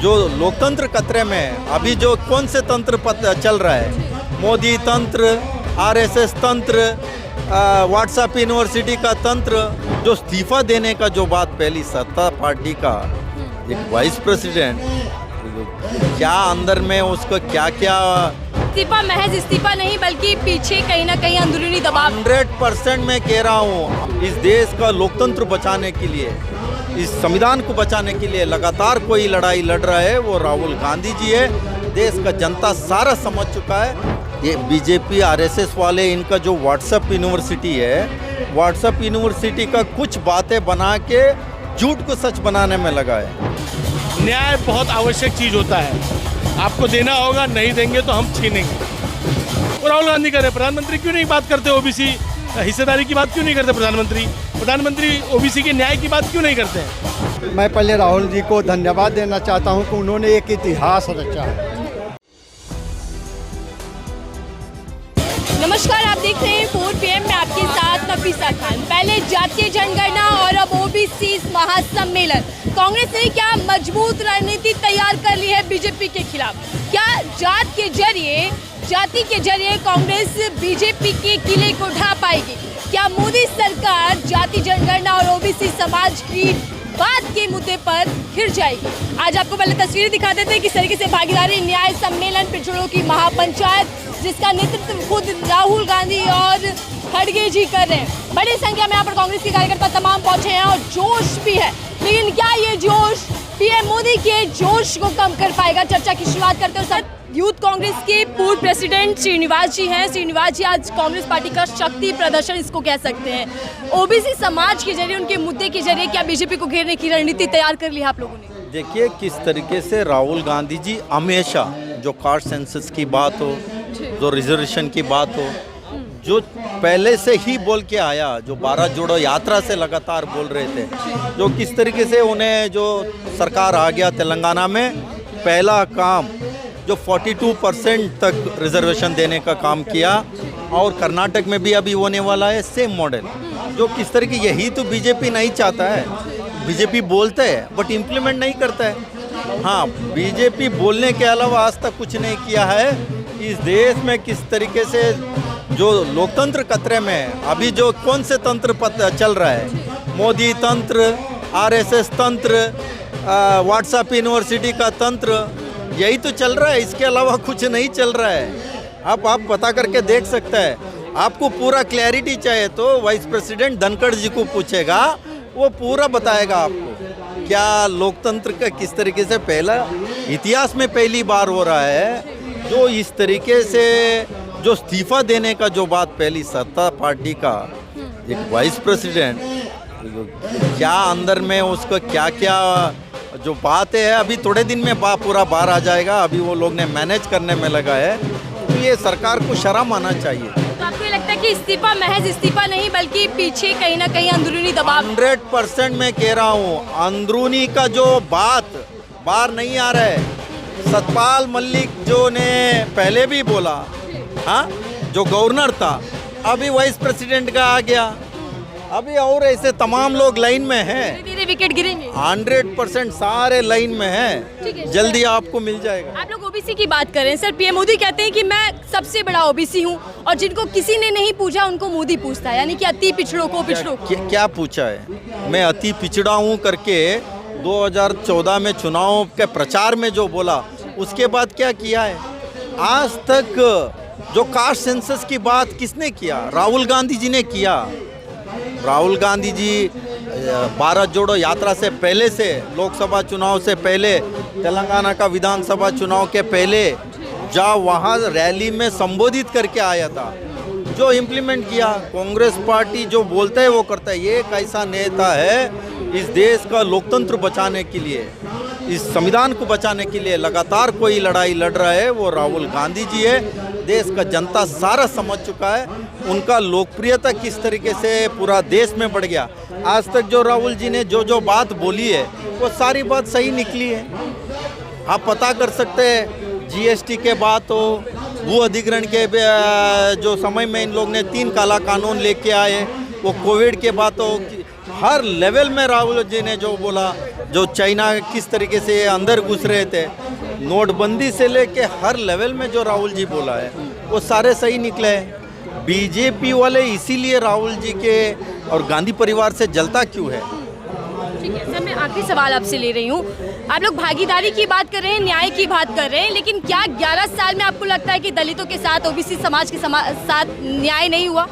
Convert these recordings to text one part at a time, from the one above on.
जो लोकतंत्र खतरे में है। अभी जो कौन से तंत्र चल रहा है, मोदी तंत्र, आरएसएस तंत्र, व्हाट्सएप यूनिवर्सिटी का तंत्र, जो इस्तीफा देने का जो बात पहली सत्ता पार्टी का एक वाइस प्रेसिडेंट, क्या अंदर में उसको क्या क्या इस्तीफा महज इस्तीफा नहीं बल्कि पीछे कहीं ना कहीं अंदरूनी दबाव 100% मैं कह रहा हूँ, इस देश का लोकतंत्र बचाने के लिए, इस संविधान को बचाने के लिए लगातार कोई लड़ाई लड़ रहा है, वो राहुल गांधी जी है। देश का जनता सारा समझ चुका है। ये बीजेपी आरएसएस वाले, इनका जो व्हाट्सएप यूनिवर्सिटी है, व्हाट्सएप यूनिवर्सिटी का कुछ बातें बना के झूठ को सच बनाने में लगा है। न्याय बहुत आवश्यक चीज़ होता है, आपको देना होगा, नहीं देंगे तो हम छीनेंगे। और राहुल गांधी कह रहे प्रधानमंत्री क्यों नहीं बात करते, ओबीसी हिस्सेदारी की बात क्यों नहीं करते प्रधानमंत्री ओबीसी के न्याय की बात क्यों नहीं करते हैं? मैं पहले राहुल जी को धन्यवाद देना चाहता हूं कि उन्होंने एक इतिहास रचा है। नमस्कार, आप देख रहे हैं 4 PM में आपके साथ नफीसा खान। पहले जातीय जनगणना और अब ओबीसी महासम्मेलन। कांग्रेस ने क्या मजबूत रणनीति तैयार कर ली है बीजेपी के खिलाफ? क्या जाति के जरिए कांग्रेस बीजेपी के किले को ढा पाएगी? क्या मोदी सरकार जाति जनगणना और ओबीसी समाज की बात के मुद्दे पर घिर जाएगी? आज आपको पहले तस्वीरें दिखा देते हैं किस तरीके से भागीदारी न्याय सम्मेलन पिछड़ों की महापंचायत, जिसका नेतृत्व खुद राहुल गांधी और खड़गे जी कर रहे हैं। बड़ी संख्या में यहाँ पर कांग्रेस के कार्यकर्ता तमाम पहुंचे हैं और जोश भी है, लेकिन क्या ये जोश पीएम मोदी के जोश को कम कर पाएगा? चर्चा की शुरुआत करते हैं। सर, यूथ कांग्रेस के पूर्व प्रेसिडेंट श्रीनिवास जी हैं। श्रीनिवास जी, आज कांग्रेस पार्टी का शक्ति प्रदर्शन इसको कह सकते हैं, ओबीसी समाज के जरिए, उनके मुद्दे के जरिए क्या बीजेपी को घेरने की रणनीति तैयार कर ली है आप लोगों ने? देखिए किस तरीके से राहुल गांधी जी हमेशा जो कास्ट सेंसस की बात हो, जो रिजर्वेशन की बात हो, जो पहले से ही बोल के आया, जो 12 जोड़ो यात्रा से लगातार बोल रहे थे, जो किस तरीके से उन्हें जो सरकार आ गया तेलंगाना में, पहला काम जो 42% तक रिजर्वेशन देने का काम किया, और कर्नाटक में भी अभी होने वाला है सेम मॉडल। जो किस तरीके, यही तो बीजेपी नहीं चाहता है। बीजेपी बोलते हैं बट इम्प्लीमेंट नहीं करता है। हाँ, बीजेपी बोलने के अलावा आज तक कुछ नहीं किया है। इस देश में किस तरीके से जो लोकतंत्र खतरे में है। अभी जो कौन से तंत्र चल रहा है, मोदी तंत्र, आरएसएस तंत्र, व्हाट्सएप यूनिवर्सिटी का तंत्र, यही तो चल रहा है। इसके अलावा कुछ नहीं चल रहा है। आप पता करके देख सकते हैं। आपको पूरा क्लैरिटी चाहिए तो वाइस प्रेसिडेंट धनखड़ जी को पूछेगा, वो पूरा बताएगा आपको क्या लोकतंत्र का किस तरीके से पहला इतिहास में पहली बार हो रहा है। जो इस तरीके से जो इस्तीफा देने का जो बात पहली सत्ता पार्टी का एक वाइस प्रेसिडेंट, क्या अंदर में उसको क्या क्या जो बात है, अभी थोड़े दिन में पूरा बाहर आ जाएगा। अभी वो लोग ने मैनेज करने में लगा है, तो ये सरकार को शर्म आना चाहिए। तो आपको ये लगता है कि इस्तीफा महज इस्तीफा नहीं बल्कि पीछे कहीं ना कहीं अंदरूनी दबाव? 100% मैं कह रहा हूँ, अंदरूनी का जो बात बाहर नहीं आ रहा है। सतपाल मलिक जो ने पहले भी बोला, हाँ, जो गवर्नर था, अभी वाइस प्रेसिडेंट का आ गया, अभी और ऐसे तमाम लोग लाइन में हैं। धीरे विकेट गिरेंगे। 100% सारे लाइन में हैं, जल्दी आपको मिल जाएगा। आप लोग ओबीसी की बात करें, सर पीएम मोदी कहते हैं कि मैं सबसे बड़ा ओबीसी हूं, और जिनको किसी ने नहीं पूछा उनको मोदी पूछता है, यानी कि अति पिछड़ों को पिछड़ों को। क्या पूछा है? मैं अति पिछड़ा हूँ करके 2014 में चुनाव के प्रचार में जो बोला, उसके बाद क्या किया है? आज तक जो कास्ट सेंसस की बात किसने किया? राहुल गांधी जी ने किया। राहुल गांधी जी 12 जोड़ो यात्रा से पहले से, लोकसभा चुनाव से पहले, तेलंगाना का विधानसभा चुनाव के पहले, जहाँ वहाँ रैली में संबोधित करके आया था, जो इम्प्लीमेंट किया। कांग्रेस पार्टी जो बोलता है वो करता है। ये एक ऐसा नेता है, इस देश का लोकतंत्र बचाने के लिए, इस संविधान को बचाने के लिए लगातार कोई लड़ाई लड़ रहा है, वो राहुल गांधी जी है। देश का जनता सारा समझ चुका है। उनका लोकप्रियता किस तरीके से पूरा देश में बढ़ गया। आज तक जो राहुल जी ने जो बात बोली है, वो सारी बात सही निकली है। आप पता कर सकते हैं, जीएसटी के बात हो, भू अधिग्रहण के जो समय में इन लोग ने 3 काला कानून लेके आए, वो कोविड के बात हो, हर लेवल में राहुल जी ने जो बोला, जो चाइना किस तरीके से अंदर घुस रहे थे, नोटबंदी से लेके हर लेवल में जो राहुल जी बोला है वो सारे सही निकले हैं। बीजेपी वाले इसीलिए राहुल जी के और गांधी परिवार से जलता क्यों है? ठीक है सर, मैं आखिरी सवाल आपसे ले रही हूँ। आप लोग भागीदारी की बात कर रहे हैं, न्याय की बात कर रहे हैं, लेकिन क्या 11 साल में आपको लगता है कि दलितों के साथ, ओबीसी समाज के साथ न्याय नहीं हुआ?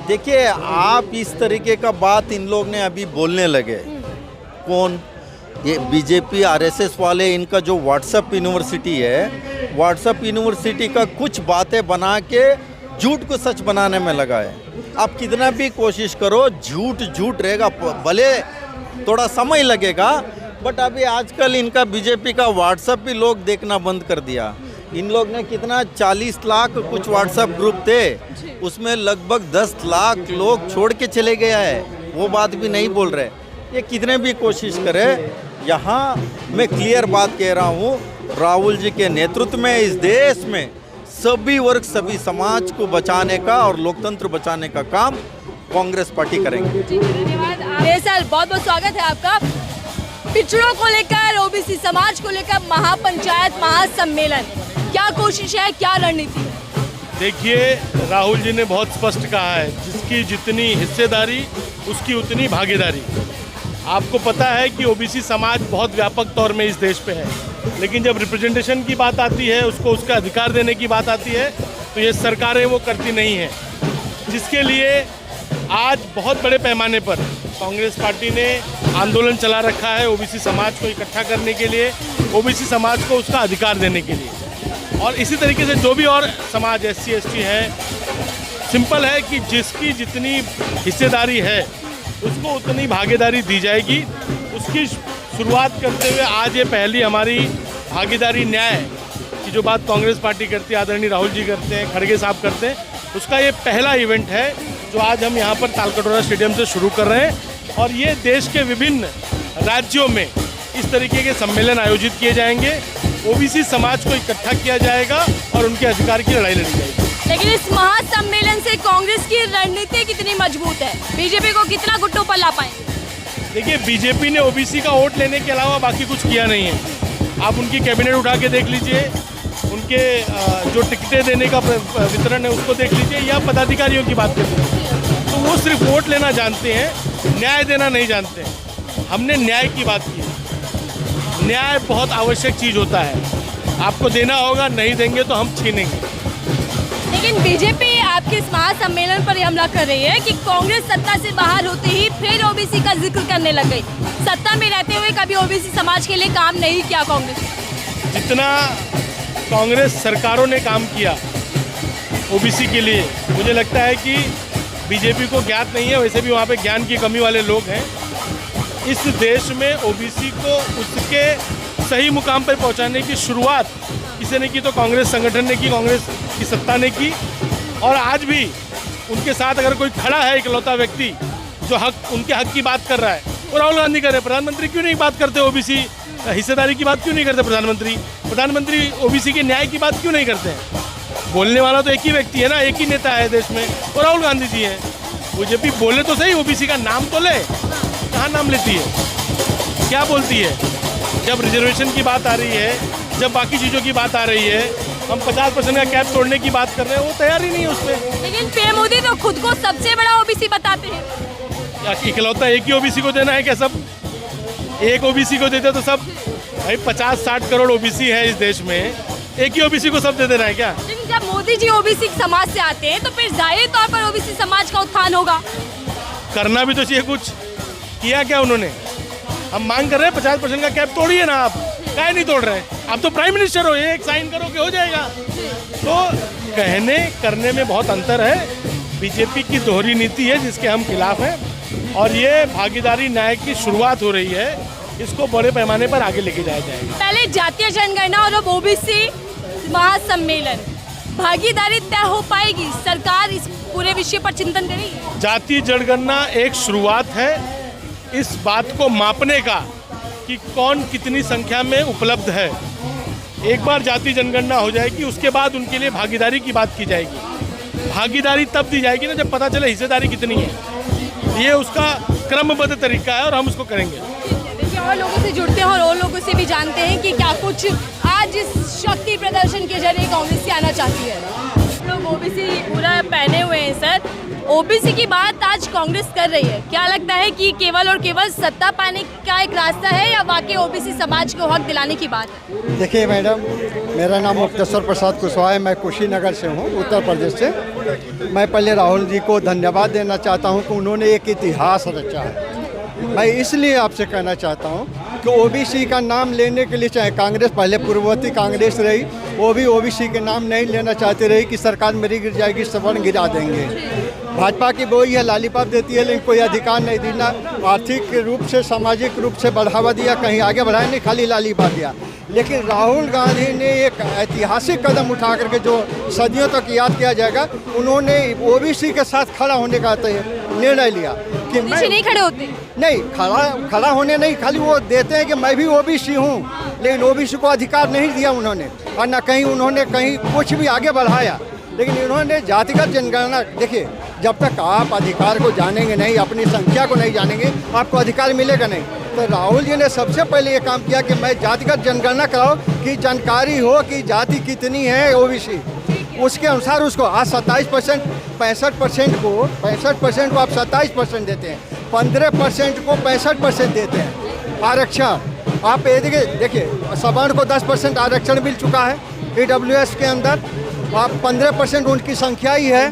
देखिए, आप इस तरीके का बात इन लोग ने अभी बोलने लगे। कौन? ये बीजेपी आरएसएस वाले, इनका जो व्हाट्सएप यूनिवर्सिटी है, व्हाट्सएप यूनिवर्सिटी का कुछ बातें बना के झूठ को सच बनाने में लगा है। आप कितना भी कोशिश करो, झूठ झूठ रहेगा, भले थोड़ा समय लगेगा, बट अभी आजकल इनका बीजेपी का व्हाट्सएप भी लोग देखना बंद कर दिया। इन लोग ने कितना 40 लाख कुछ व्हाट्सएप ग्रुप थे, उसमें लगभग 10 लाख लोग छोड़ के चले गया है, वो बात भी नहीं बोल रहे। ये कितने भी कोशिश करें, यहाँ मैं क्लियर बात कह रहा हूँ, राहुल जी के नेतृत्व में इस देश में सभी वर्ग, सभी समाज को बचाने का और लोकतंत्र बचाने का काम कांग्रेस पार्टी करेंगे। धन्यवाद। सर, बहुत बहुत स्वागत है आपका। पिछड़ों को लेकर, ओबीसी समाज को लेकर महापंचायत, महासम्मेलन, क्या कोशिश है, क्या रणनीति है? देखिए, राहुल जी ने बहुत स्पष्ट कहा है, जिसकी जितनी हिस्सेदारी उसकी उतनी भागीदारी। आपको पता है कि ओबीसी समाज बहुत व्यापक तौर में इस देश पे है, लेकिन जब रिप्रेजेंटेशन की बात आती है, उसको उसका अधिकार देने की बात आती है, तो ये सरकारें वो करती नहीं हैं, जिसके लिए आज बहुत बड़े पैमाने पर कांग्रेस पार्टी ने आंदोलन चला रखा है ओबीसी समाज को इकट्ठा करने के लिए, ओबीसी समाज को उसका अधिकार देने के लिए। और इसी तरीके से जो भी और समाज SC ST है, सिंपल है कि जिसकी जितनी हिस्सेदारी है उसको उतनी भागीदारी दी जाएगी। उसकी शुरुआत करते हुए आज ये पहली हमारी भागीदारी न्याय की जो बात कांग्रेस पार्टी करती है, आदरणीय राहुल जी करते हैं, खड़गे साहब करते हैं, उसका ये पहला इवेंट है जो आज हम यहाँ पर तालकटोरा स्टेडियम से शुरू कर रहे हैं। और ये देश के विभिन्न राज्यों में इस तरीके के सम्मेलन आयोजित किए जाएंगे, ओबीसी समाज को इकट्ठा किया जाएगा और उनके अधिकार की लड़ाई लड़ी जाएगी। लेकिन इस महासम्मेलन से कांग्रेस की रणनीति कितनी मजबूत है? बीजेपी को कितना घुटनों पर ला पाएंगे? देखिए, बीजेपी ने ओबीसी का वोट लेने के अलावा बाकी कुछ किया नहीं है। आप उनकी कैबिनेट उठा के देख लीजिए, उनके जो टिकटें देने का वितरण है उसको देख लीजिए, या पदाधिकारियों की बात कर लीजिए, तो वो सिर्फ वोट लेना जानते हैं, न्याय देना नहीं जानते हैं। हमने न्याय की बात की। न्याय बहुत आवश्यक चीज़ होता है, आपको देना होगा, नहीं देंगे तो हम छीनेंगे। लेकिन बीजेपी आपके इस महासम्मेलन पर हमला कर रही है कि कांग्रेस सत्ता से बाहर होते ही फिर ओबीसी का जिक्र करने लग गई। सत्ता में रहते हुए कभी ओबीसी समाज के लिए काम नहीं किया कांग्रेस। जितना कांग्रेस सरकारों ने काम किया ओबीसी के लिए, मुझे लगता है कि बीजेपी को ज्ञात नहीं है। वैसे भी वहाँ पे ज्ञान की कमी वाले लोग हैं। इस देश में ओबीसी को उसके सही मुकाम पर पहुँचाने की शुरुआत किसी ने की तो कांग्रेस संगठन ने की, कांग्रेस की सत्ता ने की। और आज भी उनके साथ अगर कोई खड़ा है इकलौता व्यक्ति जो उनके हक की बात कर रहा है, वो राहुल गांधी कर रहे हैं। प्रधानमंत्री क्यों नहीं बात करते? ओबीसी हिस्सेदारी की बात क्यों नहीं करते प्रधानमंत्री ओबीसी के न्याय की बात क्यों नहीं करते हैं? बोलने वाला तो एक ही व्यक्ति है ना, एक ही नेता है देश में, वो राहुल गांधी जी हैं। बीजेपी बोले तो सही, ओबीसी का नाम तो ले, कहाँ नाम लेती है, क्या बोलती है? जब रिजर्वेशन की बात आ रही है, जब बाकी चीज़ों की बात आ रही है, हम 50% का कैप तोड़ने की बात कर रहे हैं, वो तैयार ही नहीं है उस पर। लेकिन पीएम मोदी तो खुद को सबसे बड़ा ओबीसी बताते हैं। क्या इकलौता एक ही ओबीसी को देना है क्या? सब एक ओबीसी को देते तो सब, भाई 50-60 करोड़ ओबीसी है इस देश में, एक ही ओबीसी को सब दे देना है क्या? लेकिन जब मोदी जी ओबीसी समाज से आते हैं तो फिर जाहिर तौर पर ओबीसी समाज का उत्थान होगा। करना भी तो चाहिए कुछ। किया क्या उन्होंने? हम मांग कर रहे हैं 50% का कैप तोड़िए ना, आप काहे नहीं तोड़ रहे? आप तो प्राइम मिनिस्टर हो, एक साइन करो कि हो जाएगा। तो कहने करने में बहुत अंतर है। बीजेपी की दोहरी नीति है जिसके हम खिलाफ हैं, और ये भागीदारी न्याय की शुरुआत हो रही है, इसको बड़े पैमाने पर आगे लेके जाया जाएगा। पहले जातीय जनगणना और अब ओबीसी महासम्मेलन, भागीदारी तय हो पाएगी? सरकार इस पूरे विषय पर चिंतन करेगी? जातीय जनगणना एक शुरुआत है इस बात को मापने का कि कौन कितनी संख्या में उपलब्ध है। एक बार जातीय जनगणना हो जाएगी, उसके बाद उनके लिए भागीदारी की बात की जाएगी। भागीदारी तब दी जाएगी ना जब पता चले हिस्सेदारी कितनी है। ये उसका क्रमबद्ध तरीका है और हम उसको करेंगे। देखिए, और लोगों से जुड़ते हैं और लोगों से भी जानते हैं कि क्या कुछ आज इस शक्ति प्रदर्शन के जरिए कांग्रेस से आना चाहती है। लोग ओबीसी पूरा पहने हुए हैं सर, ओबीसी की बात आज कांग्रेस कर रही है, क्या लगता है कि केवल और केवल सत्ता पाने का एक रास्ता है या वाकई ओबीसी समाज को हक दिलाने की बात है? देखिए मैडम, मेरा नाम मुक्तेश्वर प्रसाद कुशवाहा है, मैं कुशीनगर से हूँ, उत्तर प्रदेश से। मैं पहले राहुल जी को धन्यवाद देना चाहता हूँ कि उन्होंने एक इतिहास रचा है। मैं इसलिए आपसे कहना चाहता हूँ कि ओबीसी का नाम लेने के लिए, चाहे कांग्रेस पहले पूर्ववर्ती कांग्रेस रही, वो भी ओबीसी के नाम नहीं लेना चाहती रही कि सरकार मेरी गिर जाएगी, सवर्ण गिरा देंगे। भाजपा की वो यह लालीपाप देती है, लेकिन कोई अधिकार नहीं देना। आर्थिक रूप से, सामाजिक रूप से बढ़ावा दिया, कहीं आगे बढ़ाया नहीं, खाली लालीपाप दिया। लेकिन राहुल गांधी ने एक ऐतिहासिक कदम उठा करके जो सदियों तक याद किया जाएगा, उन्होंने ओबीसी के साथ खड़ा होने का निर्णय लिया कि मैं नहीं खड़े होते, नहीं खड़ा होने नहीं, खाली वो देते हैं कि मैं भी ओबीसी हूँ, लेकिन ओबीसी को अधिकार नहीं दिया उन्होंने, और न कहीं उन्होंने कहीं कुछ भी आगे बढ़ाया। लेकिन इन्होंने जातिगत जनगणना, देखिए जब तक आप अधिकार को जानेंगे नहीं, अपनी संख्या को नहीं जानेंगे, आपको अधिकार मिलेगा नहीं। तो राहुल जी ने सबसे पहले ये काम किया कि मैं जातिगत जनगणना कराओ, कि जानकारी हो कि जाति कितनी है ओबीसी, उसके अनुसार उसको आज 27%, 65% को आप 27% देते हैं, 15% को 65% देते हैं आरक्षण। आप ये देखिए सवर्ण को 10% आरक्षण मिल चुका है EWS के अंदर, आप 15% उनकी संख्या ही है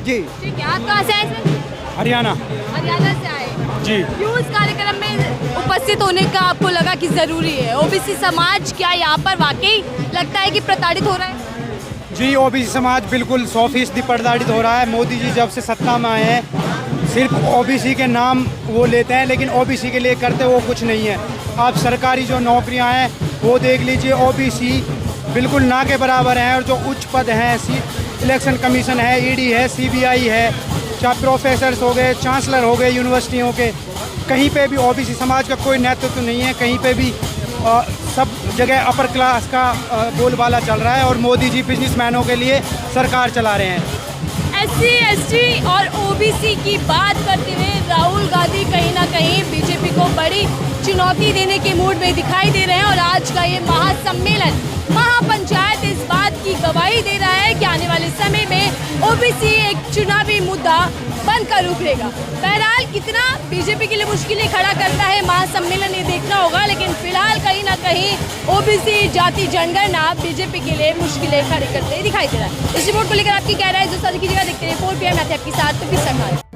जी। ठीक है, आप कहाँ से आए सर? हरियाणा से आए जी। क्यों इस कार्यक्रम में उपस्थित होने का आपको लगा कि जरूरी है? ओबीसी समाज क्या यहाँ पर वाकई लगता है कि प्रताड़ित हो रहा है? जी, ओबीसी समाज बिल्कुल 100% प्रताड़ित हो रहा है। मोदी जी जब से सत्ता में आए हैं, सिर्फ ओबीसी के नाम वो लेते हैं, लेकिन ओबीसी के लिए करते वो कुछ नहीं है। आप सरकारी जो नौकरियां हैं वो देख लीजिए, ओबीसी बिल्कुल ना के बराबर हैं। और जो उच्च पद हैं, इलेक्शन कमीशन है, ईडी है, सीबीआई है, चाहे प्रोफेसर्स हो गए, चांसलर हो गए यूनिवर्सिटियों के, कहीं पे भी ओबीसी समाज का कोई नेतृत्व नहीं है। कहीं पे भी सब जगह अपर क्लास का बोलबाला चल रहा है, और मोदी जी बिजनेसमैनों के लिए सरकार चला रहे हैं। SC, ST और ओबीसी की बात करते हुए राहुल गांधी कहीं ना कहीं बीजेपी को बड़ी चुनौती देने के मूड में दिखाई दे रहे हैं, और आज का ये महासम्मेलन, महापंचायत इस बात की गवाही दे रहा है कि आने वाले समय में ओबीसी एक चुनावी मुद्दा बनकर उभरेगा। बहरहाल कितना बीजेपी के लिए मुश्किलें खड़ा करता है महासम्मेलन, ये देखना होगा, लेकिन फिलहाल कहीं ना कहीं ओबीसी जाति जनगणना बीजेपी के लिए मुश्किलें खड़ी करते दिखाई दे रहा है। इस रिपोर्ट को लेकर आपकी क्या राय है? जो साझा कीजिएगा, देखते हैं 4 PM आपके साथ। तो